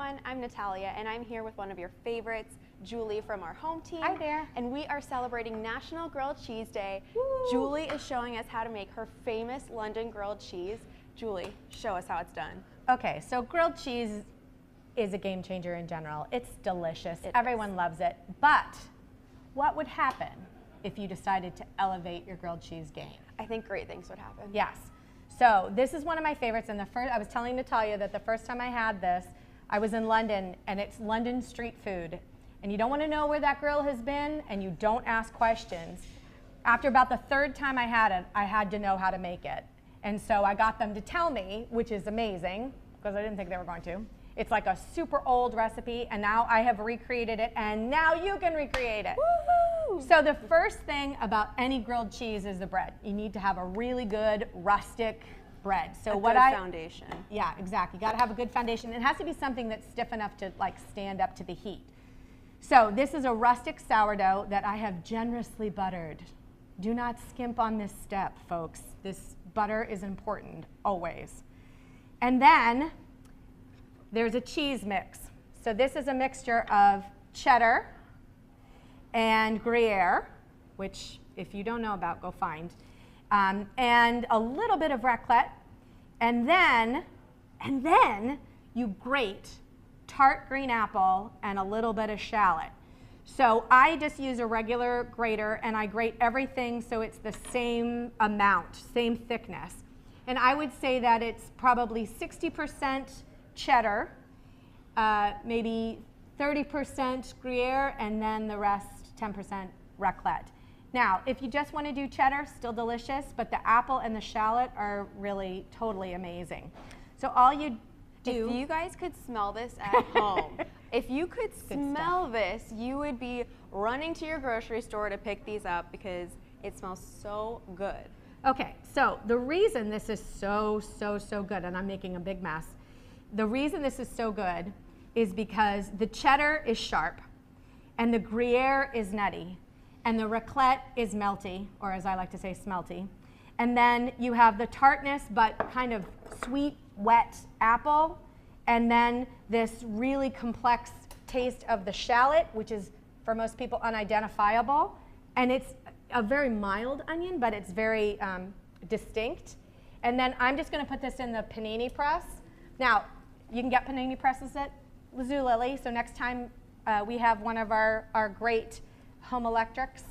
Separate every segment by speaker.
Speaker 1: everyone, I'm Natalia and I'm here with one of your favorites, Julie from our home team.
Speaker 2: Hi there.
Speaker 1: And we are celebrating National Grilled Cheese Day.
Speaker 2: Woo.
Speaker 1: Julie is showing us how to make her famous London grilled cheese. Julie, show us how it's done.
Speaker 2: Okay, so grilled cheese is a game changer in general. It's delicious. Everyone loves it. But what would happen if you decided to elevate your grilled cheese game?
Speaker 1: I think great things would happen.
Speaker 2: Yes. So this is one of my favorites, and I was telling Natalia that the first time I had this, I was in London, and it's London street food. And you don't want to know where that grill has been, and you don't ask questions. After about the third time I had it, I had to know how to make it. And so I got them to tell me, which is amazing, because I didn't think they were going to. It's like a super old recipe, and now I have recreated it, and now you can recreate it.
Speaker 1: Woohoo!
Speaker 2: So the first thing about any grilled cheese is the bread. You need to have a really good rustic bread. So
Speaker 1: foundation.
Speaker 2: Yeah, exactly. You got to have a good foundation. It has to be something that's stiff enough to like stand up to the heat. So this is a rustic sourdough that I have generously buttered. Do not skimp on this step, folks. This butter is important, always. And then there's a cheese mix. So this is a mixture of cheddar and Gruyere, which if you don't know about, go find, and a little bit of raclette. And then you grate tart green apple and a little bit of shallot. So I just use a regular grater and I grate everything so it's the same amount, same thickness. And I would say that it's probably 60% cheddar, maybe 30% Gruyere, and then the rest 10% raclette. Now, if you just want to do cheddar, still delicious, but the apple and the shallot are really totally amazing. So all you do...
Speaker 1: If you guys could smell this at home, if you could smell this, you would be running to your grocery store to pick these up because it smells so good.
Speaker 2: Okay, so the reason this is so good, and I'm making a big mess, the reason this is so good is because the cheddar is sharp, and the Gruyere is nutty, and the raclette is melty, or as I like to say, smelty. And then you have the tartness, but kind of sweet, wet apple, and then this really complex taste of the shallot, which is, for most people, unidentifiable. And it's a very mild onion, but it's very distinct. And then I'm just gonna put this in the panini press. Now, you can get panini presses at Wazoo Lily, so next time we have one of our great home electrics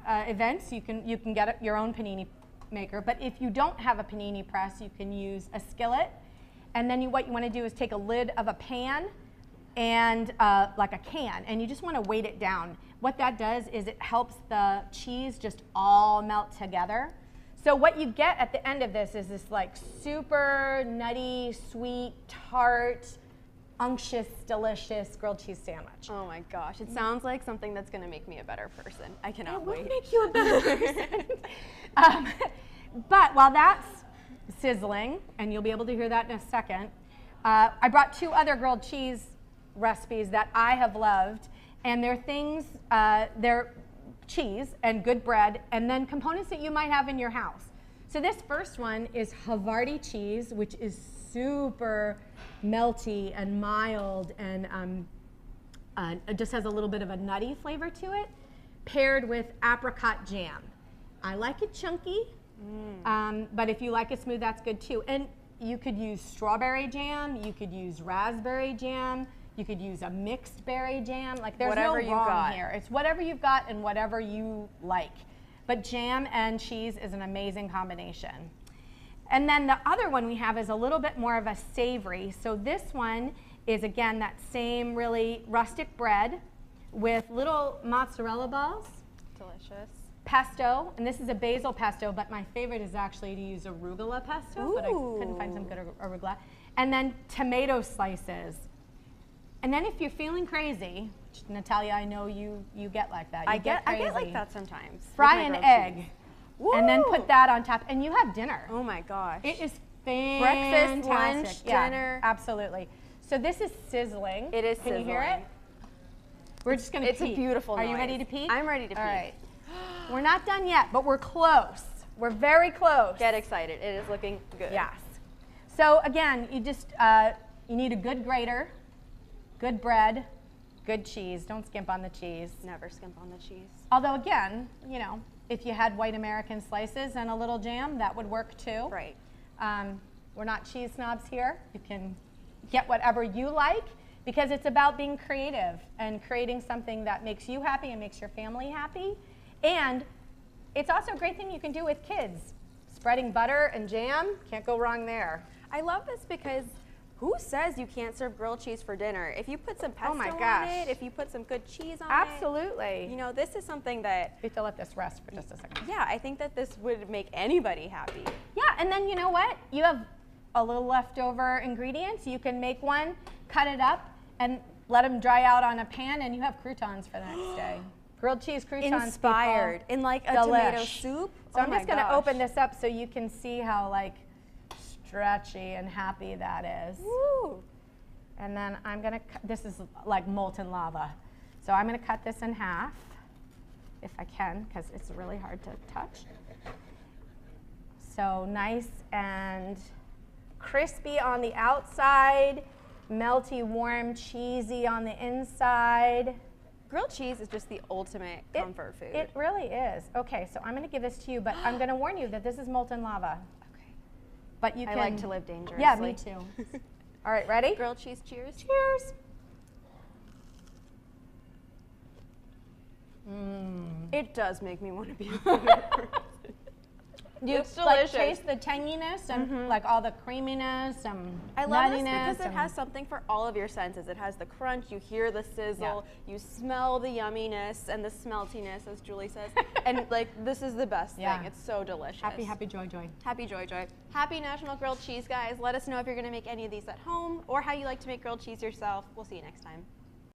Speaker 2: events, you can get your own panini maker. But if you don't have a panini press, you can use a skillet. And then what you want to do is take a lid of a pan and like a can, and you just want to weight it down. What that does is it helps the cheese just all melt together. So what you get at the end of this is this like super nutty, sweet, tart, unctuous, delicious grilled cheese sandwich.
Speaker 1: Oh my gosh, it sounds like something that's going to make me a better person. I cannot wait.
Speaker 2: It will make you a better person. But while that's sizzling, and you'll be able to hear that in a second, I brought two other grilled cheese recipes that I have loved, and they're things, they're cheese and good bread, and then components that you might have in your house. So this first one is Havarti cheese, which is super melty and mild, and it just has a little bit of a nutty flavor to it, paired with apricot jam. I like it chunky, but if you like it smooth, that's good too. And you could use strawberry jam, you could use raspberry jam, you could use a mixed berry jam. Like there's no wrong here. It's whatever you've got and whatever you like. But jam and cheese is an amazing combination. And then the other one we have is a little bit more of a savory. So this one is, again, that same really rustic bread with little mozzarella balls.
Speaker 1: Delicious.
Speaker 2: Pesto, and this is a basil pesto, but my favorite is actually to use arugula pesto, but I couldn't find some good arugula. And then tomato slices. And then if you're feeling crazy, which Natalia, I know you get like that.
Speaker 1: I get like that sometimes.
Speaker 2: Fry an egg. And then put that on top, and you have dinner.
Speaker 1: Oh my gosh.
Speaker 2: It is fantastic.
Speaker 1: Breakfast, lunch, dinner.
Speaker 2: Absolutely. So this is sizzling.
Speaker 1: It is
Speaker 2: Can
Speaker 1: sizzling.
Speaker 2: you hear it? We're just going to peek.
Speaker 1: It's a beautiful noise.
Speaker 2: Are you ready to peek?
Speaker 1: I'm ready to peek.
Speaker 2: All right. We're not done yet, but we're close. We're very close.
Speaker 1: Get excited. It is looking good.
Speaker 2: Yes. So again, you just You need a good grater, good bread, good cheese. Don't skimp on the cheese.
Speaker 1: Never skimp on the cheese.
Speaker 2: Although again, you know, if you had white American slices and a little jam, that would work too.
Speaker 1: Right.
Speaker 2: We're not cheese snobs here. You can get whatever you like because it's about being creative and creating something that makes you happy and makes your family happy. And it's also a great thing you can do with kids. Spreading butter and jam, can't go wrong there.
Speaker 1: I love this because who says you can't serve grilled cheese for dinner? If you put some pesto
Speaker 2: my
Speaker 1: on
Speaker 2: gosh.
Speaker 1: it, if you put some good cheese on
Speaker 2: Absolutely.
Speaker 1: it, you know, this is something that,
Speaker 2: We have to let this rest for just a second.
Speaker 1: yeah, I think that this would make anybody happy.
Speaker 2: Yeah, and then you know what? You have a little leftover ingredients. You can make one, cut it up, and let them dry out on a pan, and you have croutons for the next day. Grilled cheese croutons.
Speaker 1: Inspired.
Speaker 2: People.
Speaker 1: In like a
Speaker 2: Delish.
Speaker 1: tomato soup.
Speaker 2: So I'm just going to open this up so you can see how like stretchy and happy that is.
Speaker 1: Woo.
Speaker 2: And then I'm going to, this is like molten lava. So I'm going to cut this in half, if I can, because it's really hard to touch. So nice and crispy on the outside, melty, warm, cheesy on the inside.
Speaker 1: Grilled cheese is just the ultimate comfort food.
Speaker 2: It really is. Okay, so I'm going to give this to you, but I'm going to warn you that this is molten lava.
Speaker 1: Okay.
Speaker 2: But you can.
Speaker 1: I like to live dangerously.
Speaker 2: Yeah, me too. All right, ready?
Speaker 1: Grilled cheese, cheers.
Speaker 2: Cheers.
Speaker 1: It does make me want to be a better person. It's
Speaker 2: like
Speaker 1: delicious.
Speaker 2: taste the tanginess and like all the creaminess and
Speaker 1: I love this
Speaker 2: nuttiness
Speaker 1: because it has something for all of your senses. It has the crunch, you hear the sizzle, you smell the yumminess and the smeltiness, as Julie says. And like, this is the best thing. It's so delicious.
Speaker 2: Happy, happy, joy, joy.
Speaker 1: Happy, joy, joy. Happy National Grilled Cheese, guys. Let us know if you're gonna make any of these at home or how you like to make grilled cheese yourself. We'll see you next time.